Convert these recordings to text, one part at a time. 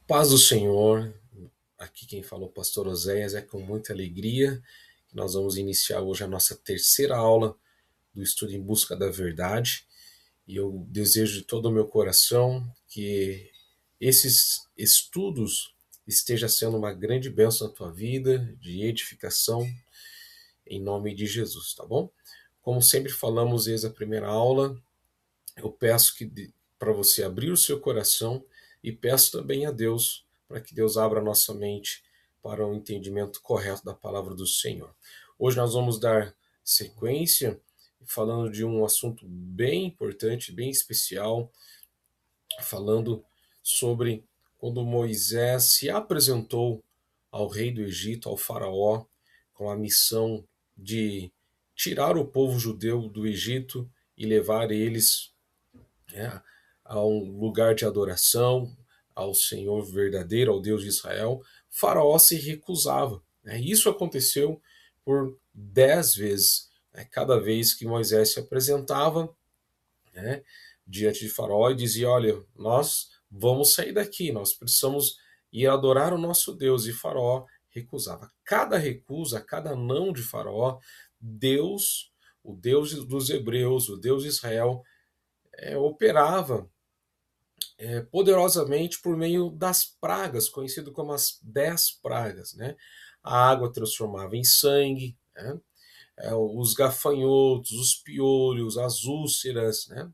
Paz do Senhor, aqui quem falou, Pastor Oséias, é com muita alegria que nós vamos iniciar hoje a nossa terceira aula do estudo em busca da verdade. E eu desejo de todo o meu coração que esses estudos estejam sendo uma grande bênção na tua vida, de edificação, em nome de Jesus, tá bom? Como sempre falamos desde a primeira aula, eu peço que para você abrir o seu coração e peço também a Deus para que Deus abra a nossa mente para o entendimento correto da palavra do Senhor. Hoje nós vamos dar sequência falando de um assunto bem importante, bem especial, falando sobre quando Moisés se apresentou ao rei do Egito, ao faraó, com a missão de tirar o povo judeu do Egito e levar eles, né, a um lugar de adoração ao Senhor verdadeiro, ao Deus de Israel. Faraó se recusava, né? Isso aconteceu por 10 vezes, né? Cada vez que Moisés se apresentava, né, diante de Faraó e dizia: olha, nós vamos sair daqui, nós precisamos ir adorar o nosso Deus. E Faraó recusava. Cada recusa, cada não de Faraó, Deus, o Deus dos hebreus, o Deus de Israel, operava poderosamente por meio das pragas, conhecido como as 10 pragas. Né? A água transformava em sangue, né? Os gafanhotos, os piolhos, as úlceras. Né?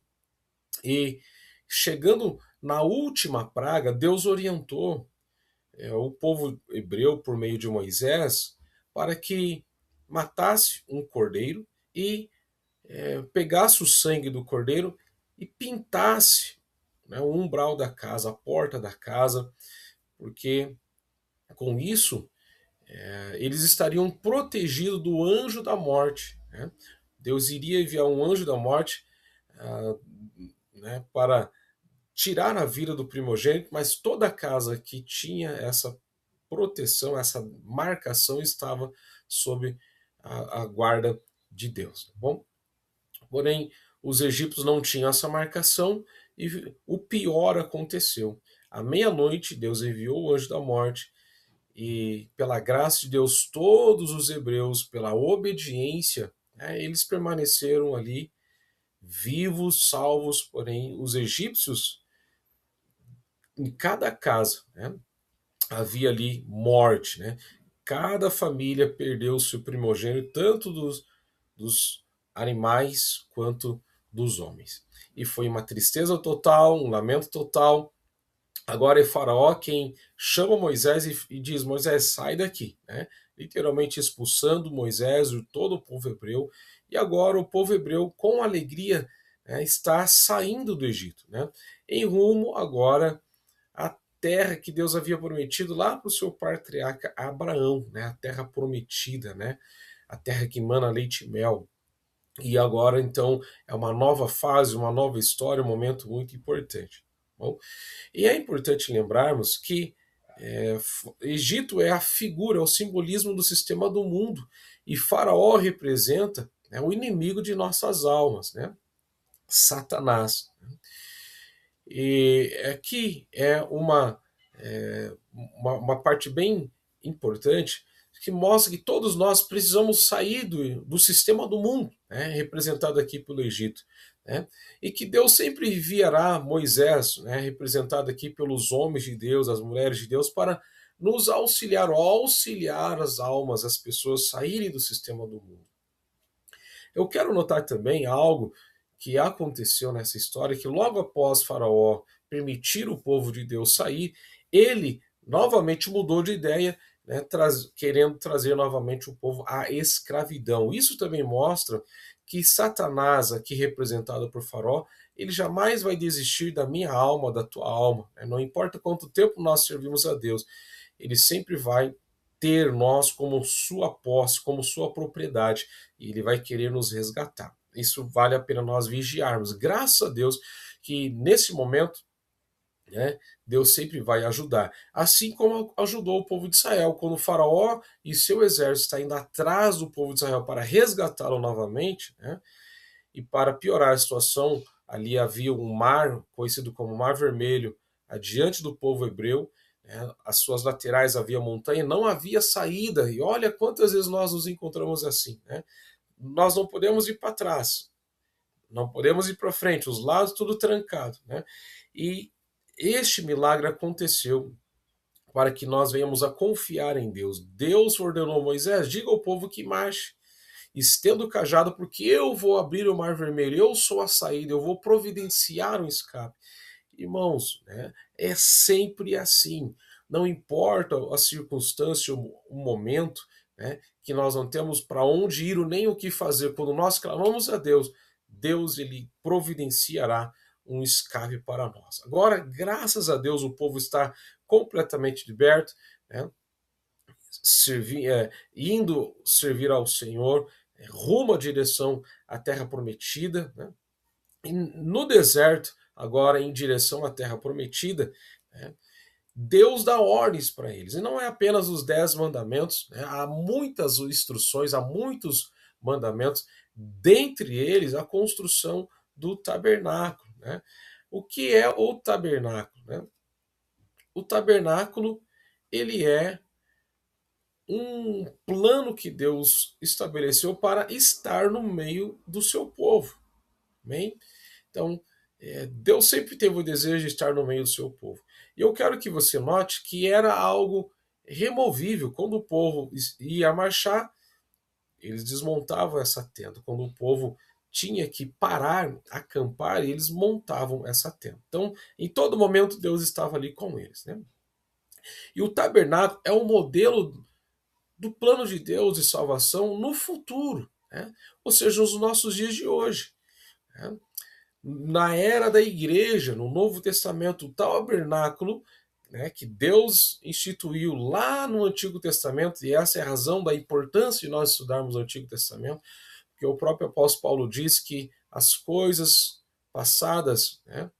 E chegando na última praga, Deus orientou o povo hebreu por meio de Moisés para que matasse um cordeiro e pegasse o sangue do cordeiro e pintasse, né, o umbral da casa, a porta da casa, porque com isso eles estariam protegidos do anjo da morte. Né? Deus iria enviar um anjo da morte, ah, né, para tirar a vida do primogênito, mas toda a casa que tinha essa proteção, essa marcação, estava sob a guarda de Deus. Tá bom? Porém, os egípcios não tinham essa marcação e o pior aconteceu. À meia-noite, Deus enviou o anjo da morte e, pela graça de Deus, todos os hebreus, pela obediência, né, eles permaneceram ali vivos, salvos. Porém, os egípcios, em cada casa, né, havia ali morte. Né? Cada família perdeu o seu primogênito, tanto dos animais quanto dos homens. E foi uma tristeza total, um lamento total. Agora é Faraó quem chama Moisés e diz: Moisés, sai daqui. Né? Literalmente expulsando Moisés e todo o povo hebreu. E agora o povo hebreu, com alegria, né, está saindo do Egito, né? Em rumo agora à terra que Deus havia prometido lá para o seu patriarca Abraão, né? A terra prometida, né? A terra que mana leite e mel. E agora, então, é uma nova fase, uma nova história, um momento muito importante. Bom, e é importante lembrarmos que Egito é a figura, é o simbolismo do sistema do mundo, e Faraó representa, né, o inimigo de nossas almas, né, Satanás. E aqui uma parte bem importante que mostra que todos nós precisamos sair do sistema do mundo, né, representado aqui pelo Egito. Né, e que Deus sempre enviará Moisés, né, representado aqui pelos homens de Deus, as mulheres de Deus, para nos auxiliar, ou auxiliar as almas, as pessoas saírem do sistema do mundo. Eu quero notar também algo que aconteceu nessa história, que logo após Faraó permitir o povo de Deus sair, ele novamente mudou de ideia, né, querendo trazer novamente o povo à escravidão. Isso também mostra que Satanás, aqui representado por Faraó, ele jamais vai desistir da minha alma, da tua alma. Né? Não importa quanto tempo nós servimos a Deus, ele sempre vai ter nós como sua posse, como sua propriedade, e ele vai querer nos resgatar. Isso vale a pena nós vigiarmos. Graças a Deus que nesse momento, né, Deus sempre vai ajudar. Assim como ajudou o povo de Israel, quando o faraó e seu exército está indo atrás do povo de Israel para resgatá-lo novamente, né, e para piorar a situação, ali havia um mar, conhecido como Mar Vermelho, adiante do povo hebreu. né? As suas laterais havia montanha, não havia saída. E olha quantas vezes nós nos encontramos assim, né? Nós não podemos ir para trás, não podemos ir para frente, os lados tudo trancado, né? E este milagre aconteceu para que nós venhamos a confiar em Deus. Deus ordenou a Moisés: diga ao povo que marche, estenda o cajado, porque eu vou abrir o mar vermelho, eu sou a saída, eu vou providenciar um escape. Irmãos, né, é sempre assim. Não importa a circunstância, o momento, né, que nós não temos para onde ir nem o que fazer. Quando nós clamamos a Deus, Deus ele providenciará um escape para nós. Agora, graças a Deus, o povo está completamente liberto, né, indo servir ao Senhor, rumo à direção à terra prometida, né, e no deserto, agora em direção à terra prometida, né, Deus dá ordens para eles. E não é apenas os 10 mandamentos, né, há muitas instruções, há muitos mandamentos, dentre eles a construção do tabernáculo. Né? O que é o tabernáculo? Né? O tabernáculo ele é um plano que Deus estabeleceu para estar no meio do seu povo. Amém? Então, Deus sempre teve o desejo de estar no meio do seu povo. E eu quero que você note que era algo removível. Quando o povo ia marchar, eles desmontavam essa tenda. Quando o povo tinha que parar, acampar, eles montavam essa tenda. Então, em todo momento, Deus estava ali com eles. Né? E o tabernáculo é um modelo do plano de Deus de salvação no futuro, né? Ou seja, nos nossos dias de hoje. Né? Na era da igreja, no Novo Testamento, o tabernáculo, né, que Deus instituiu lá no Antigo Testamento, e essa é a razão da importância de nós estudarmos o Antigo Testamento, porque o próprio apóstolo Paulo diz que as coisas passadas, né,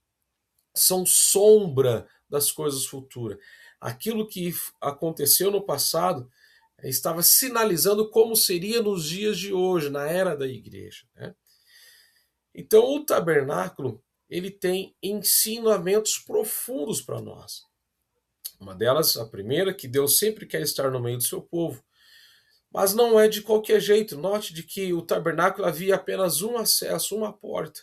são sombra das coisas futuras. Aquilo que aconteceu no passado estava sinalizando como seria nos dias de hoje, na era da igreja. Né? Então, o tabernáculo ele tem ensinamentos profundos para nós. Uma delas, a primeira, que Deus sempre quer estar no meio do seu povo. Mas não é de qualquer jeito. Note de que o tabernáculo havia apenas um acesso, uma porta,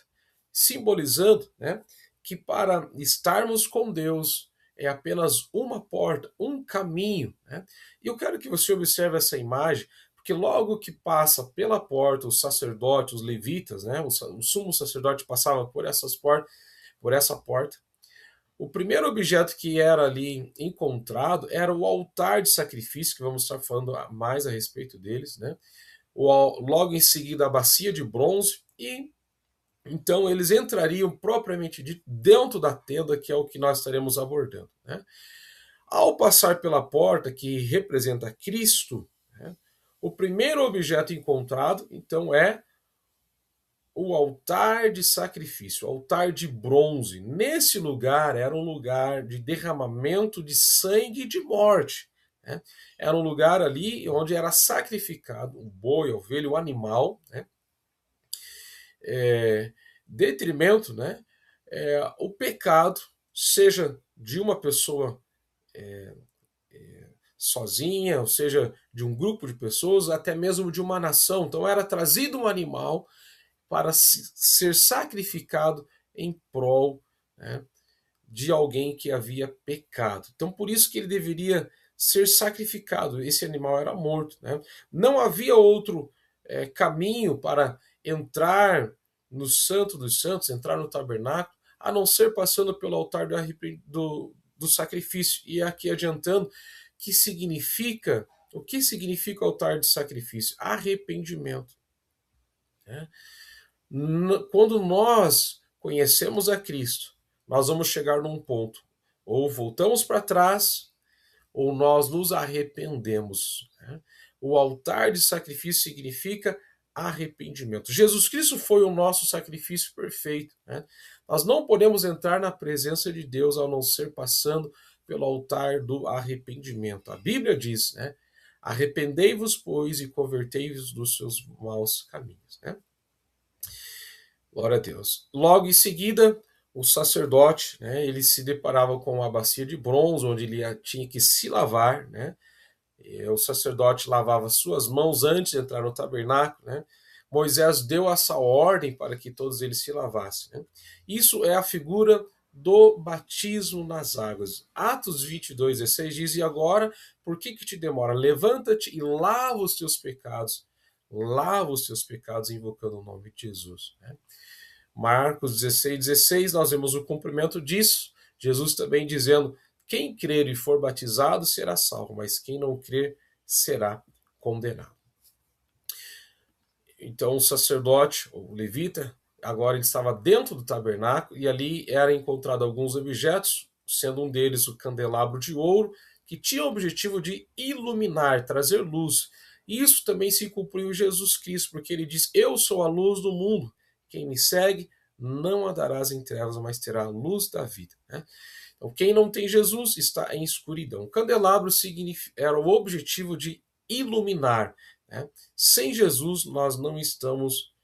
simbolizando, né, que para estarmos com Deus é apenas uma porta, um caminho. Né? E eu quero que você observe essa imagem, porque logo que passa pela porta, os sacerdotes, os levitas, né, o sumo sacerdote passava por essa porta. O primeiro objeto que era ali encontrado era o altar de sacrifício, que vamos estar falando mais a respeito deles, né? Logo em seguida a bacia de bronze, e então eles entrariam propriamente dito dentro da tenda, que é o que nós estaremos abordando. Né? Ao passar pela porta, que representa Cristo, né, o primeiro objeto encontrado, então, é o altar de sacrifício, o altar de bronze. Nesse lugar era um lugar de derramamento de sangue e de morte. Né? Era um lugar ali onde era sacrificado o boi, a ovelha, o animal, né? Detrimento, né? O pecado, seja de uma pessoa sozinha, ou seja, de um grupo de pessoas, até mesmo de uma nação. Então era trazido um animal para ser sacrificado em prol, né, de alguém que havia pecado. Então, por isso que ele deveria ser sacrificado. Esse animal era morto. Né? Não havia outro caminho para entrar no Santo dos Santos, entrar no tabernáculo, a não ser passando pelo altar do sacrifício. E aqui adiantando, o que significa altar de sacrifício? Arrependimento. Né? Quando nós conhecemos a Cristo, nós vamos chegar num ponto, ou voltamos para trás, ou nós nos arrependemos. Né? O altar de sacrifício significa arrependimento. Jesus Cristo foi o nosso sacrifício perfeito. Né? Nós não podemos entrar na presença de Deus ao não ser passando pelo altar do arrependimento. A Bíblia diz, né? Arrependei-vos, pois, e convertei-vos dos seus maus caminhos. Né? Glória a Deus. Logo em seguida, o sacerdote, né, ele se deparava com uma bacia de bronze, onde ele tinha que se lavar, né? O sacerdote lavava suas mãos antes de entrar no tabernáculo, né? Moisés deu essa ordem para que todos eles se lavassem, né? Isso é a figura do batismo nas águas. Atos 22:16 diz: E agora, por que te demora? Levanta-te e lava os teus pecados, invocando o nome de Jesus, né? Marcos 16:16, nós vemos o cumprimento disso. Jesus também dizendo: quem crer e for batizado será salvo, mas quem não crer será condenado. Então o sacerdote, o levita, agora ele estava dentro do tabernáculo e ali era encontrado alguns objetos, sendo um deles o candelabro de ouro, que tinha o objetivo de iluminar, trazer luz. E isso também se cumpriu em Jesus Cristo, porque ele diz: eu sou a luz do mundo. Quem me segue não andarás em trevas, mas terá a luz da vida, né? Então, quem não tem Jesus está em escuridão. O candelabro era o objetivo de iluminar, né? Sem Jesus, nós não estamos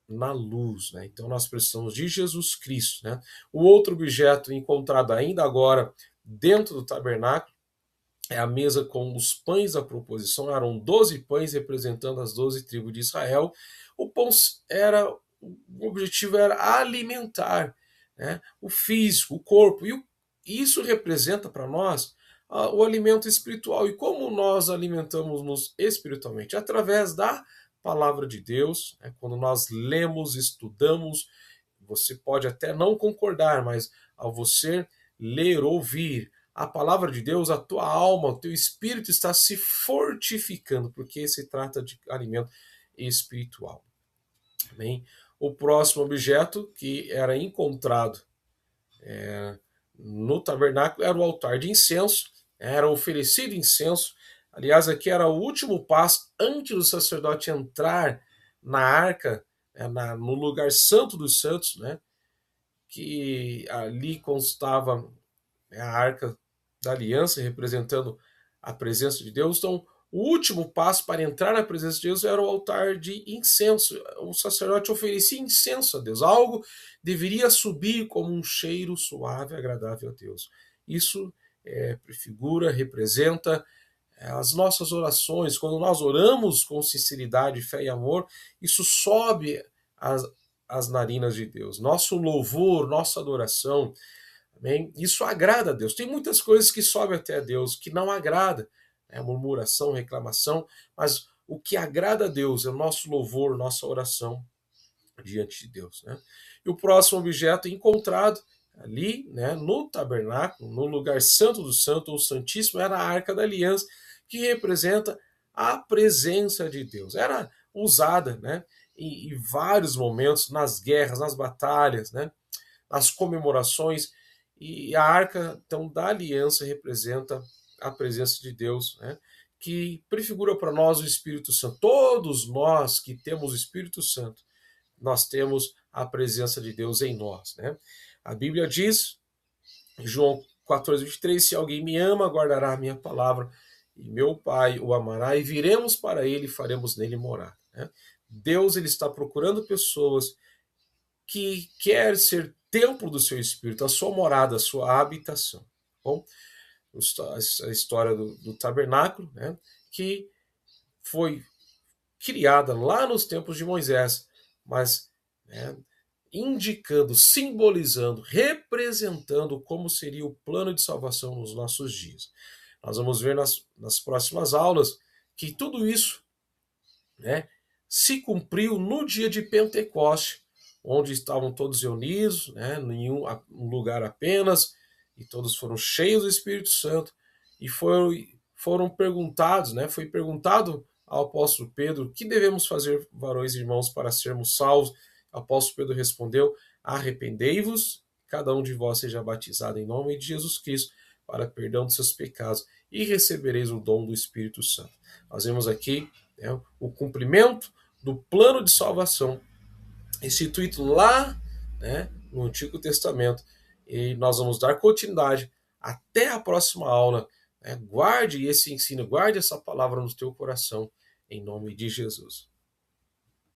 na luz, né? Então, nós precisamos de Jesus Cristo, né? O outro objeto encontrado ainda agora dentro do tabernáculo é a mesa com os pães da proposição. Eram 12 pães representando as 12 tribos de Israel. O pão era, o objetivo era alimentar, né, o físico, o corpo. E isso representa para nós o alimento espiritual. E como nós alimentamos-nos espiritualmente? Através da palavra de Deus, né, quando nós lemos, estudamos. Você pode até não concordar, mas ao você ler, ouvir a palavra de Deus, a tua alma, o teu espírito está se fortificando, porque se trata de alimento espiritual. Amém? O próximo objeto que era encontrado no tabernáculo era o altar de incenso, era oferecido incenso. Aliás, aqui era o último passo antes do sacerdote entrar na arca, no lugar santo dos santos, né? Que ali constava a arca da aliança, representando a presença de Deus. Então, o último passo para entrar na presença de Deus era o altar de incenso. O sacerdote oferecia incenso a Deus. Algo deveria subir como um cheiro suave e agradável a Deus. Isso prefigura, representa as nossas orações. Quando nós oramos com sinceridade, fé e amor, isso sobe as narinas de Deus. Nosso louvor, nossa adoração, amém? Isso agrada a Deus. Tem muitas coisas que sobem até a Deus que não agrada, né? Murmuração, reclamação, mas o que agrada a Deus é o nosso louvor, nossa oração diante de Deus, né? E o próximo objeto encontrado ali, né, no tabernáculo, no lugar santo do santo, ou santíssimo, era a arca da aliança, que representa a presença de Deus. Era usada, né, em vários momentos, nas guerras, nas batalhas, né, nas comemorações. E a arca, então, da aliança representa a presença de Deus, né, que prefigura para nós o Espírito Santo. Todos nós que temos o Espírito Santo, nós temos a presença de Deus em nós, né? A Bíblia diz, João 14:23, se alguém me ama, guardará a minha palavra, e meu Pai o amará, e viremos para ele e faremos nele morar, né? Deus, ele está procurando pessoas que quer ser templo do seu Espírito, a sua morada, a sua habitação. Bom, a história do tabernáculo, né, que foi criada lá nos tempos de Moisés, mas, né, indicando, simbolizando, representando como seria o plano de salvação nos nossos dias. Nós vamos ver nas próximas aulas que tudo isso, né, se cumpriu no dia de Pentecoste, onde estavam todos reunidos, né, em um lugar apenas, e todos foram cheios do Espírito Santo, e foram perguntados, né, foi perguntado ao apóstolo Pedro: o que devemos fazer, varões e irmãos, para sermos salvos? O apóstolo Pedro respondeu: arrependei-vos, cada um de vós seja batizado em nome de Jesus Cristo, para perdão dos seus pecados, e recebereis o dom do Espírito Santo. Nós vemos aqui, né, o cumprimento do plano de salvação instituído lá, né, no Antigo Testamento. E nós vamos dar continuidade até a próxima aula, né? Guarde esse ensino, guarde essa palavra no teu coração, em nome de Jesus.